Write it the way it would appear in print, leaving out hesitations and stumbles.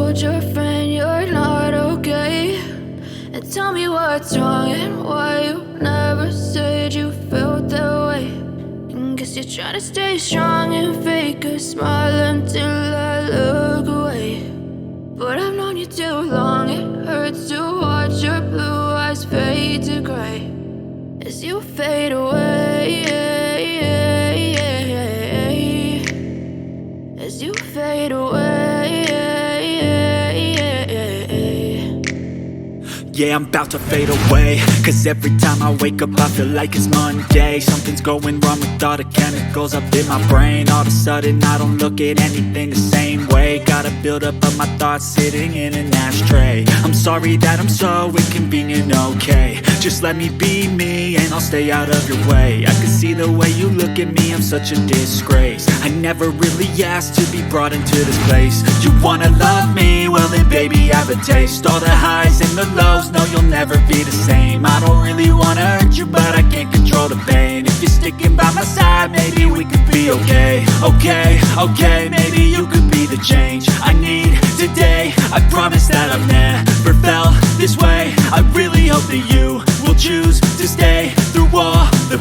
told your friend you're not okay, and tell me what's wrong and why you never said you felt that way. And guess you're trying to stay strong and fake a smile until I look away. But I've known you too long, it hurts to watch your blue eyes fade to gray as you fade away, as you fade away. Yeah, I'm about to fade away, cause every time I wake up I feel like it's Monday. Something's going wrong with all the chemicals up in my brain. All of a sudden I don't look at anything the same way. Gotta build up of my thoughts sitting in an ashtray. I'm sorry that I'm so inconvenient, okay. Just let me be me and I'll stay out of your way. I can see the way you look at me, I'm such a disgrace. I never really asked to be brought into this place. You wanna love me? Well then baby have a taste. All the highs and the lows, no, you'll never be the same. I don't really wanna hurt you, but I can't control the pain. If you're sticking by my side, maybe we could be okay. Okay, maybe you could be the change I need today. I promise that I've never felt this way. I really hope that you will choose to stay through all the